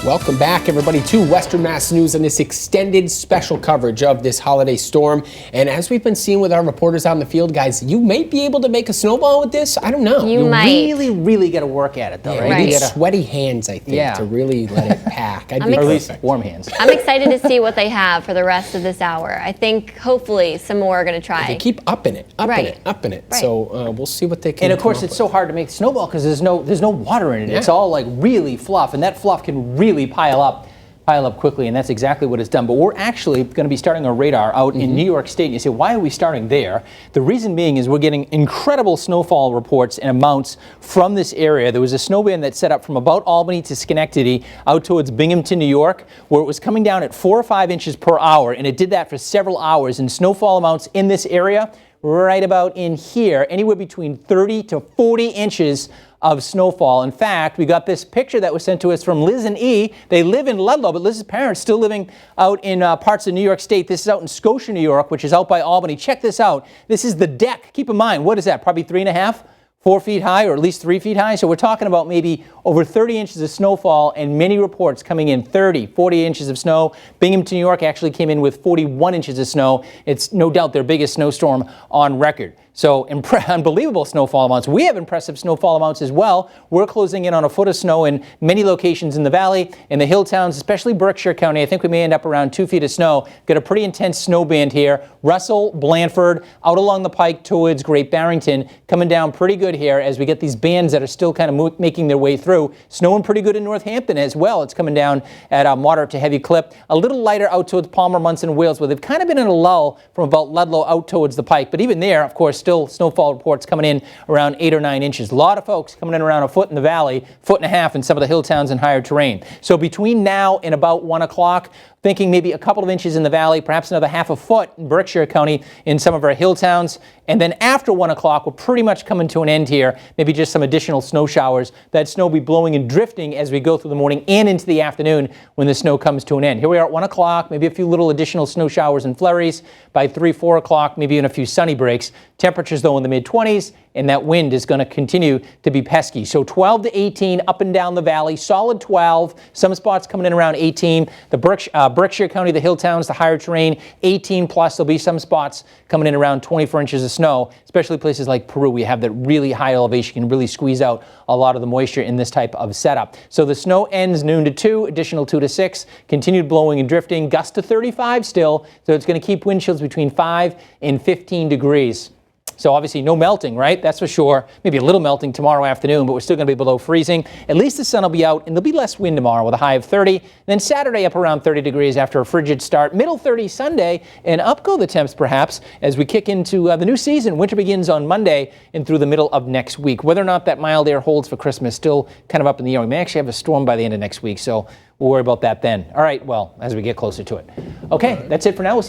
Welcome back, everybody, to Western Mass News and this extended special coverage of this holiday storm. And as we've been seeing with our reporters out in the field, guys, you may be able to make a snowball with this. I don't know. You might. really got to work at it, though, Yeah, right? You need sweaty hands, I think, to really let it pack. Or at least warm hands. I'm excited to see what they have for the rest of this hour. I think hopefully some more are going to try. They keep upping it, upping it. Right. So we'll see what they can. And of course, it's so hard to make snowball because there's no water in it. Yeah. It's all like really fluff, and that fluff can really pile up quickly, and that's exactly what it's done. But we're actually going to be starting our radar out in New York State. And you say, why are we starting there? The reason being is we're getting incredible snowfall reports and amounts from this area. There was a snow band that set up from about Albany to Schenectady out towards Binghamton, New York, where it was coming down at 4 or 5 inches per hour, and it did that for several hours. And snowfall amounts in this area, right about in here, anywhere between 30 to 40 inches of snowfall. In fact, we got this picture that was sent to us from Liz and E. They live in Ludlow, but Liz's parents still living out in parts of New York State. This is out in Scotia, New York, which is out by Albany. Check this out. This is the deck. Keep in mind, what is that? Probably 3.5, 4 feet high, or at least 3 feet high. So we're talking about maybe over 30 inches of snowfall, and many reports coming in 30, 40 inches of snow. Binghamton, New York actually came in with 41 inches of snow. It's no doubt their biggest snowstorm on record. So unbelievable snowfall amounts. We have impressive snowfall amounts as well. We're closing in on a foot of snow in many locations in the valley, in the hill towns, especially Berkshire County. I think we may end up around 2 feet of snow. Got a pretty intense snow band here. Russell, Blandford, out along the pike towards Great Barrington, coming down pretty good here as we get these bands that are still kind of making their way through. Snowing pretty good in Northampton as well. It's coming down at a moderate to heavy clip. A little lighter out towards Palmer, Munson, Wales, where they've kind of been in a lull from about Ludlow out towards the pike. But even there, of course, still snowfall reports coming in around 8 or 9 inches. A lot of folks coming in around a foot in the valley, 1.5 feet in some of the hill towns and higher terrain. So between now and about 1 o'clock, thinking maybe a couple of inches in the valley, perhaps another half a foot in Berkshire County in some of our hill towns. And then after 1 o'clock, we're pretty much coming to an end here. Maybe just some additional snow showers. That snow will be blowing and drifting as we go through the morning and into the afternoon when the snow comes to an end. Here we are at 1 o'clock, maybe a few little additional snow showers and flurries. By 3, 4 o'clock, maybe even a few sunny breaks. Temperatures, though, in the mid-20s, and that wind is going to continue to be pesky. So 12 to 18 up and down the valley, solid 12. Some spots coming in around 18. The Berkshire County, the hill towns, the higher terrain, 18 plus. There'll be some spots coming in around 24 inches of snow, especially places like Peru. We have that really high elevation, can really squeeze out a lot of the moisture in this type of setup. So the snow ends noon to 2, additional 2 to 6, continued blowing and drifting, gust to 35 still. So it's going to keep wind chills between 5 and 15 degrees. So obviously no melting, right? That's for sure. Maybe a little melting tomorrow afternoon, but we're still going to be below freezing. At least the sun will be out, and there'll be less wind tomorrow with a high of 30. And then Saturday up around 30 degrees after a frigid start. Middle 30s Sunday, and up go the temps perhaps as we kick into the new season. Winter begins on Monday and through the middle of next week. Whether or not that mild air holds for Christmas, still kind of up in the air. We may actually have a storm by the end of next week, so we'll worry about that then. All right, well, as we get closer to it. Okay, that's it for now. We'll see you